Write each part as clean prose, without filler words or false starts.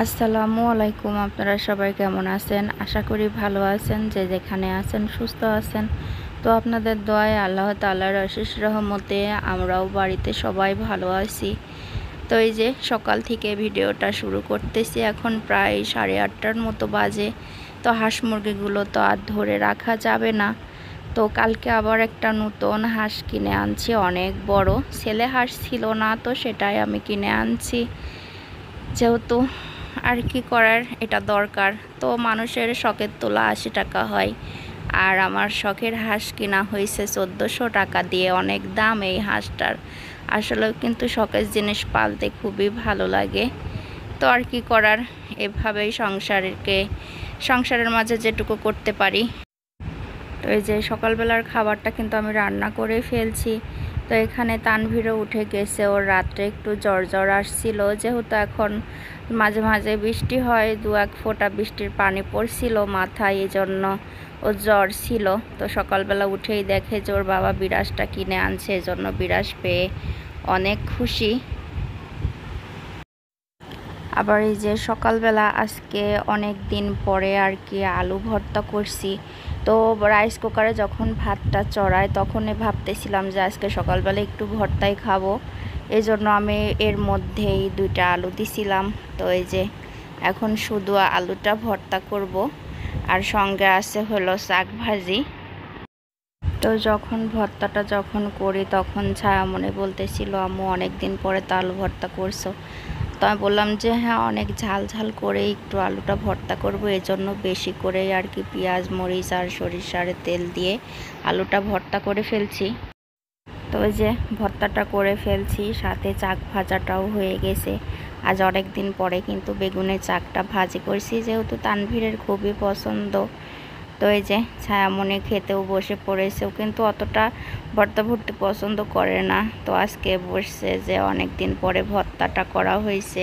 আসসালামু আলাইকুম। আপনারা সবাই কেমন আছেন? আশা করি ভালো আছেন, যে যেখানে আছেন সুস্থ আছেন। তো আপনাদের দোয়ায় আল্লাহ তাআলার অশেষ রহমতে আমরাও বাড়িতে সবাই ভালো আছি। তো এই যে সকাল থেকে ভিডিওটা শুরু করতেছি, এখন প্রায় 8:30টার মতো বাজে। তো হাঁস মুরগিগুলো তো আর ধরে রাখা যাবে না। তো কালকে আবার একটা নতুন হাঁস কিনে আনছি, অনেক বড়। ছেলে হাঁস ছিল না, তো সেটাই আমি কিনে আনছি, যেহেতু আর কি করার, এটা দরকার। তো মানুষের শখের তোলা 80 টাকা হয়, আর আমার শখের হাঁস কিনা হয়েছে 1400 টাকা দিয়ে। অনেক দাম এই হাঁসটার। আসলে কিন্তু শখের জিনিস পালতে খুবই ভালো লাগে। তো আর কি করার, এভাবেই সংসারের মাঝে যেটুকু করতে পারি। তো এই যে সকালবেলার খাবারটা কিন্তু আমি রান্না করে ফেলছি। তো এখানে তানভীরও উঠে গেছে, ওর রাত্রে একটু জ্বর আসছিল, যেহেতু এখন মাঝে মাঝে বৃষ্টি হয়, 2-1 ফোঁটা বৃষ্টির পানি পড়ছিল মাথায়, এই জন্য ও জ্বর ছিল। তো সকালবেলা উঠেই দেখে যে ওর বাবা বিরাসটা কিনে আনছে, এজন্য বিরাস পেয়ে অনেক খুশি। আবার এই যে সকালবেলা আজকে অনেক দিন পরে আর কি আলু ভর্তা করছি। তো রাইস কুকারে যখন ভাতটা চড়ায় তখনই ভাবতেছিলাম যে আজকে সকালবেলা একটু ভর্তাই খাবো, এই জন্য আমি এর মধ্যেই 2টা আলু দিছিলাম। তো এই যে এখন শুধু আলুটা ভর্তা করব, আর সঙ্গে আছে হলো শাক ভাজি। তো ভর্তাটা যখন করি তখন ছায়া মনে বলতেছিল, আম্মু অনেক দিন পরে তো আলু ভর্তা করছো। তো আমি বললাম যে হ্যাঁ, অনেক ঝাল ঝাল করে একটু আলুটা ভর্তা করব, এজন্য বেশি করে আর কি পেঁয়াজ মরিচ আর সরিষার তেল দিয়ে আলুটা ভর্তা করে ফেলছি। তো ওই যে ভর্তাটা করে ফেলছি, সাথে চাক ভাজাটাও হয়ে গেছে। আজ অনেক দিন পরে কিন্তু বেগুনের চাকটা ভাজি করছি, যেহেতু তানভীরের খুবই পছন্দ। তো এই যে ছায়ামণি খেতেও বসে পড়েছে, ও কিন্তু অতটা ভর্তা ভর্তি পছন্দ করে না। তো আজকে বসছে যে অনেক দিন পরে ভর্তাটা করা হয়েছে।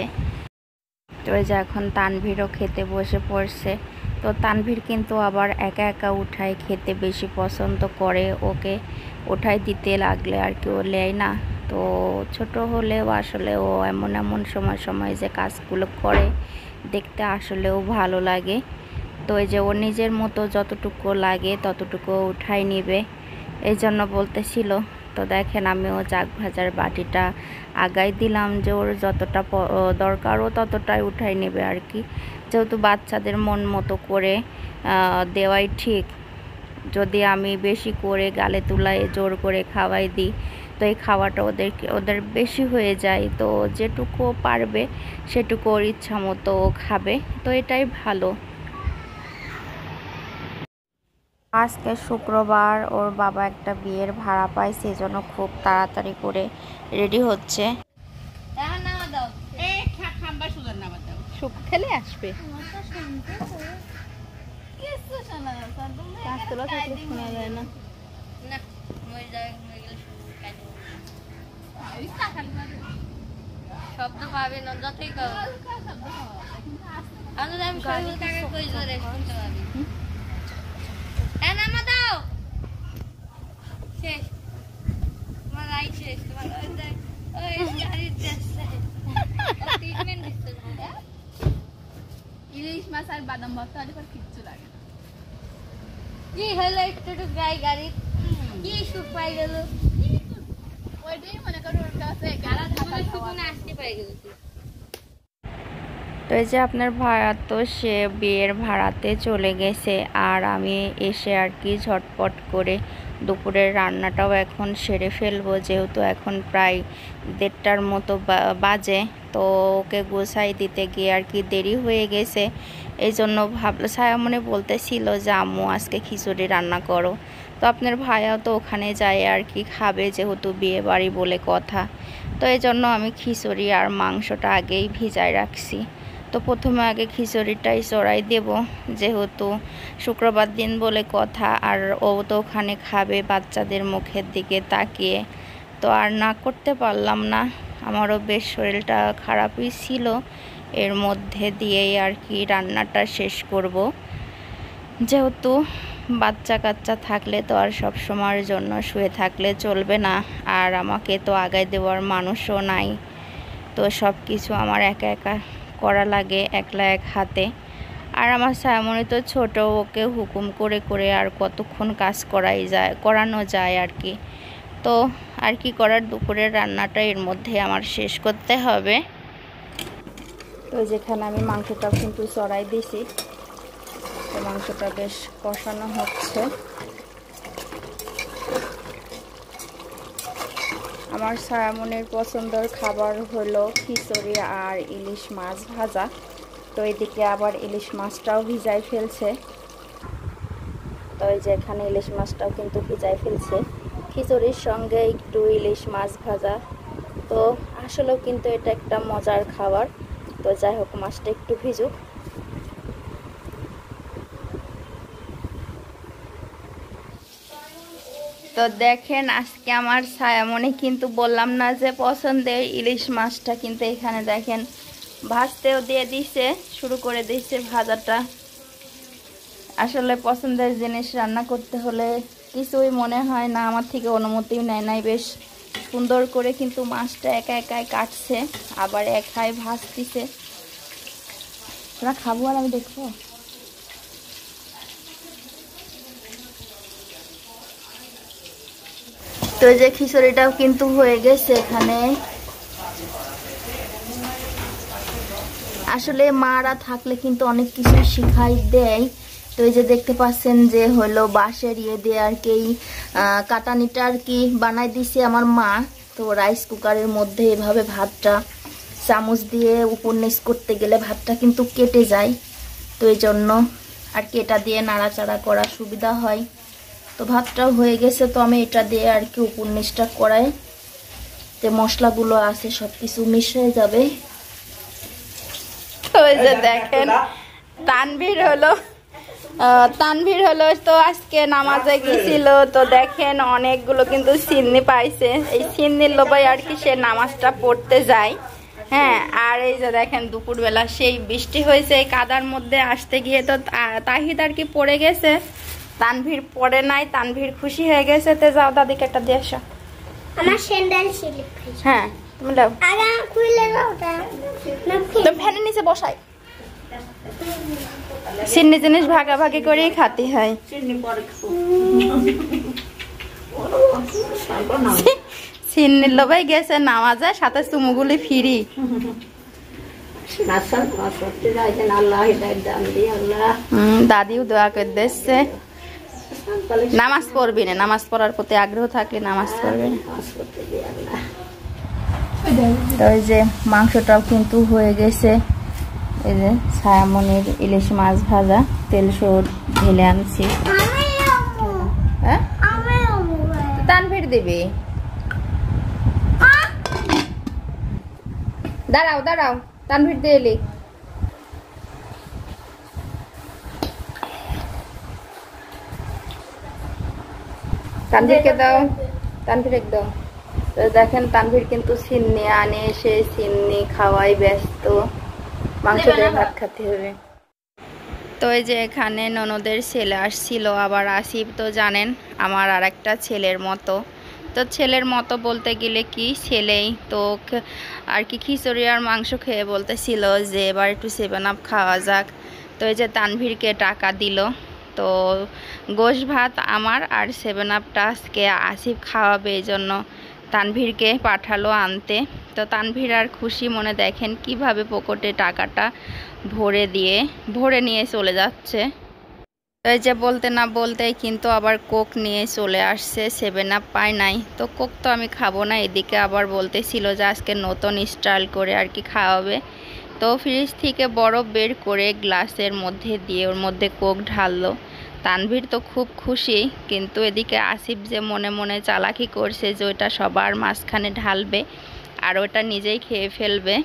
তো এই যে এখন তানভীরও খেতে বসে পড়ছে। তো তানভীর কিন্তু আবার একা একা উঠায় খেতে বেশি পছন্দ করে, ওকে উঠাই দিতে লাগলে আর কি ও লেয় না। তো ছোট হলেও আসলে ও এমন এমন সময় যে কাজগুলো করে দেখতে আসলেও ভালো লাগে। তো এই যে ও নিজের মতো যতটুকু লাগে ততটুকু উঠাই নিবে, এই জন্য বলতেছিল। তো দেখেন আমিও চাক ভাজার বাটিটা আগাই দিলাম, যে ওর যতটা দরকার ও ততটাই উঠাই নেবে আর কি, যেহেতু বাচ্চাদের মন মতো করে দেওয়াই ঠিক। যদি আমি বেশি করে গালে তুলায় জোর করে খাওয়াই দিই, তো এই খাওয়াটা ওদের বেশি হয়ে যায়। তো যেটুকু পারবে সেটুকু ওর ইচ্ছা মতো খাবে, তো এটাই ভালো। আজকে শুক্রবার, ওর বাবা একটা বিয়ের ভাড়া পায়, সেজন্য খুব তাড়াতাড়ি করে রেডি হচ্ছে। খেলে আসবে শোনা যায় না। শব্দ পাবে না যতই ইলিশ মাছ আর বাদাম ভর্তা হলে পর কিচ্ছু লাগে না। কি হলো একটু গাই গাড়ি কি সুখ পাই গেল, ওইটাই মনে করো ওর কাছে আসতে পাই গেল। তো এই যে আপনার ভাড়া, তো সে বিয়ের ভাড়াতে চলে গেছে, আর আমি এসে আর কি ঝটপট করে দুপুরের রান্নাটাও এখন সেরে ফেলবো, যেহেতু এখন প্রায় 1:30টার মতো বাজে। তো ওকে গোছাই দিতে গিয়ে আর কি দেরি হয়ে গেছে, এই জন্য ছায়ামণি বলতেছিল যে আম্মু আজকে খিচুড়ি রান্না করো। তো আপনার ভাইয়াও তো ওখানে যায় আর কি খাবে, যেহেতু বিয়ে বাড়ি বলে কথা। তো এই জন্য আমি খিচুড়ি আর মাংসটা আগেই ভিজায় রাখছি। তো প্রথমে আগে খিচুড়িটাই চড়াই দেব, যেহেতু শুক্রবার দিন বলে কথা, আর ও তো ওখানে খাবে বাচ্চাদের মুখের দিকে তাকিয়ে। তো আর না করতে পারলাম না, আমারও বেশ শরীরটা খারাপই ছিল, এর মধ্যে দিয়েই আর কি রান্নাটা শেষ করব। যেহেতু বাচ্চা কাচ্চা থাকলে তো আর সব সময়ের জন্য শুয়ে থাকলে চলবে না, আর আমাকে তো আগায় দেওয়ার মানুষও নাই। তো সব কিছু আমার একা একা করা লাগে একলা এক হাতে। আর আমার সায়ামনি তো ছোট, ওকে হুকুম করে করে আর কতক্ষণ কাজ করানো যায় আর কি। তো আর কি করার, দুপুরের রান্নাটা এর মধ্যে আমার শেষ করতে হবে। তো যেখানে আমি মাংসটা কিন্তু চড়াই দিছি, তো মাংসটা বেশ কষানো হচ্ছে। আমার সায়ামনির পছন্দের খাবার হলো খিচুড়ি আর ইলিশ মাছ ভাজা। তো এদিকে আবার ইলিশ মাছটাও ভিজাই ফেলছে। তো এই যে এখানে ইলিশ মাছটাও কিন্তু ভিজাই ফেলছে খিচুড়ির সঙ্গে একটু ইলিশ মাছ ভাজা। তো আসলেও কিন্তু এটা একটা মজার খাবার। তো যাই হোক, মাছটা একটু ভিজুক। তো দেখেন আজকে আমার সায়ামনি কিন্তু বললাম না যে পছন্দের ইলিশ মাছটা কিন্তু এখানে দেখেন ভাজতেও দিয়ে দিছে, শুরু করে দিয়েছে ভাজাটা। আসলে পছন্দের জিনিস রান্না করতে হলে কিছুই মনে হয় না, আমার থেকে অনুমতিও নেয় নাই। বেশ সুন্দর করে কিন্তু মাছটা একা একাই কাটছে, আবার একাই ভাজতেছে। তোরা খাবো আর আমি দেখবো। তো যে খিচুড়িটাও কিন্তু হয়ে গেছে এখানে। আসলে মারা থাকলে কিন্তু অনেক কিছু শিখাই দেয়। তো এই যে দেখতে পাচ্ছেন যে হলো বাঁশের ইয়ে দিয়ে আর কি কাটানিটা আর কি বানাই দিছে আমার মা। তো রাইস কুকারের মধ্যে এভাবে ভাতটা চামচ দিয়ে উপর নিচ করতে গেলে ভাতটা কিন্তু কেটে যায়। তো এই জন্য আর কি এটা দিয়ে নাড়াচাড়া করা সুবিধা হয়। তো ভাতটাও হয়ে গেছে, তো আমি এটা দিয়ে আর কি উপর নিচটা করাই, যে মশলাগুলো আছে সব কিছু মিশে যাবে। ওই যে দেখেন তানভীর হলো তো আজকে নামাজে গেছিল। তো দেখেন অনেকগুলো কিন্তু সিন্নি পাইছে, এই সিন্নির লোভাই আর কি সে নামাজটা পড়তে যায়। হ্যাঁ, আর এই যে দেখেন দুপুরবেলা সেই বৃষ্টি হয়েছে, এই কাদার মধ্যে আসতে গিয়ে তো তাহিদ আর কি পড়ে গেছে, তানভীর পড়ে নাই। তানভীর খুশি হয়ে গেছে। তে যাও দাদিকে একটা দিয়ে আসো। আমার স্যান্ডেল স্লিপ খাইছে। হ্যাঁ তুমি দাও। আগা খুলে দাও ওটা। তো ফ্যানের নিচে বসাই। সিন্নি জিনিস ভাগাভাগি করেই খাতে হয়। সিন্নির লোভাই গেছে নামাজে, সাথে চুমুগুলি ফিরি। দাদিও দোয়া করে দিচ্ছে নামাজ পড়বি না, নামাজ পড়ার প্রতি আগ্রহ থাকলে নামাজ পড়বে না। তো এই যে মাংসটাও কিন্তু হয়ে গেছে। এই যে সায়ামনির ইলিশ মাছ ভাজা তেল সর ঢেলে আনছি। হ্যাঁ তানভীর দিবি, দাঁড়াও দাঁড়াও, তানভীর দিয়ে এলি। তানভীরকে দাও, তানভীর একদম। তো দেখেন তানভীর কিন্তু সিন্নি আনে, সে সিন্নি খাওয়াই ব্যস্ত, মাংস দিয়ে ভাত খেতে হবে। তো এই যে এখানে ননদের ছেলে আসছিল, আবার আসিফ তো জানেন আমার আর একটা ছেলের মতো। তো ছেলের মতো বলতে গেলে কি ছেলেই তো আর কি খিচুড়ি আর মাংস খেয়ে বলতেছিল যে এবার একটু 7 আপ খাওয়া যাক। তো এই যে তানভীরকে টাকা দিল। তো গোশ ভাত আমার আর 7 আপটা আজকে আসিফ খাওয়াবে, এই জন্য তানভীরকে পাঠালো আনতে। তো তানভীর আর খুশি মনে দেখেন কিভাবে পকেটে টাকাটা ভরে নিয়ে চলে যাচ্ছে। তো এই যে বলতে না বলতেই কিন্তু আবার কোক নিয়ে চলে আসছে, 7 আপ পায় নাই। তো কোক তো আমি খাবো না, এদিকে আবার বলতেছিল যে আজকে নতুন স্টাইল করে আর কি খাওয়াবে। তো ফ্রিজ থেকে বরফ বের করে গ্লাসের মধ্যে দিয়ে ওর মধ্যে কোক ঢাললো। তানভীর তো খুব খুশি, কিন্তু এদিকে আসিফ যে মনে মনে চালাকি করছে যে ওইটা সবার মাঝখানে ঢালবে আর ওটা নিজেই খেয়ে ফেলবে।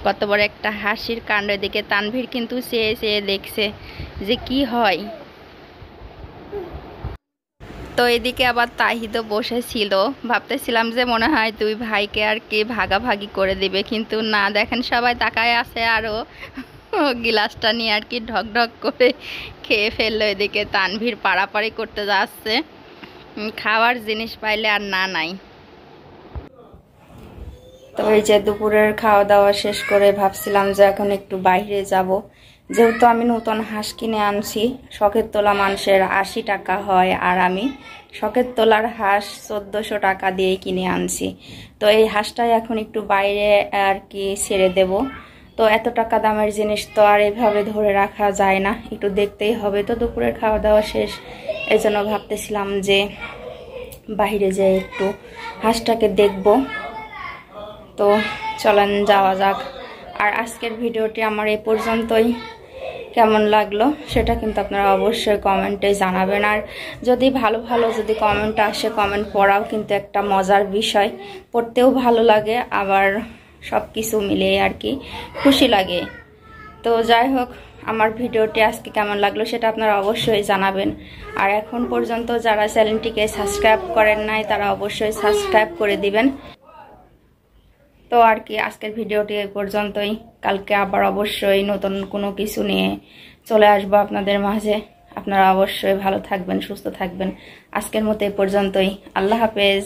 কত বড় একটা হাসির কাণ্ড। এদিকে তানভীর কিন্তু চেয়ে চেয়ে দেখছে যে কি হয়। তো এদিকে আবার তাহিদও বসেছিল, ভাবতেছিলাম যে মনে হয় 2 ভাইকে আর কি ভাগাভাগি করে দিবে, কিন্তু না, দেখেন সবাই তাকায় আছে আরও গিলাসটা নিয়ে আর কি ঢক ঢক করে খেয়ে ফেললো। এদিকে তানভীর পাড়াপাড়ি করতে যাচ্ছে, খাওয়ার জিনিস পাইলে আর না নাই। তো এই যে দুপুরের খাওয়া দাওয়া শেষ করে ভাবছিলাম যে এখন একটু বাইরে যাব, যেহেতু আমি নতুন হাঁস কিনে আনছি। শখের তোলা মানুষের 80 টাকা হয়, আর আমি শখের তোলার হাঁস 1400 টাকা দিয়েই কিনে আনছি। তো এই হাঁসটাই এখন একটু বাইরে আর কি ছেড়ে দেব। তো এত টাকা দামের জিনিস তো আর এভাবে ধরে রাখা যায় না, একটু দেখতেই হবে। তো দুপুরের খাওয়া দাওয়া শেষ, এই জন্য ভাবতেছিলাম যে বাইরে যেয়ে একটু হাঁসটাকে দেখব। তো চলেন যাওয়া যাক। আর আজকের ভিডিওটি আমার এই পর্যন্তই। কেমন লাগলো সেটা কিন্তু আপনারা অবশ্যই কমেন্টে জানাবেন। আর যদি ভালো যদি কমেন্ট আসে, কমেন্ট পড়াও কিন্তু একটা মজার বিষয়, পড়তেও ভালো লাগে, আবার সব কিছু মিলিয়ে আর কি খুশি লাগে। তো যাই হোক, আমার ভিডিওটি আজকে কেমন লাগলো সেটা আপনারা অবশ্যই জানাবেন। আর এখন পর্যন্ত যারা চ্যানেলটিকে সাবস্ক্রাইব করেন নাই তারা অবশ্যই সাবস্ক্রাইব করে দিবেন। তো আর কি আজকের ভিডিওটি এই পর্যন্তই। কালকে আবার অবশ্যই নতুন কোনো কিছু নিয়ে চলে আসবো আপনাদের মাঝে। আপনারা অবশ্যই ভালো থাকবেন, সুস্থ থাকবেন। আজকের মতো এই পর্যন্তই। আল্লাহ হাফেজ।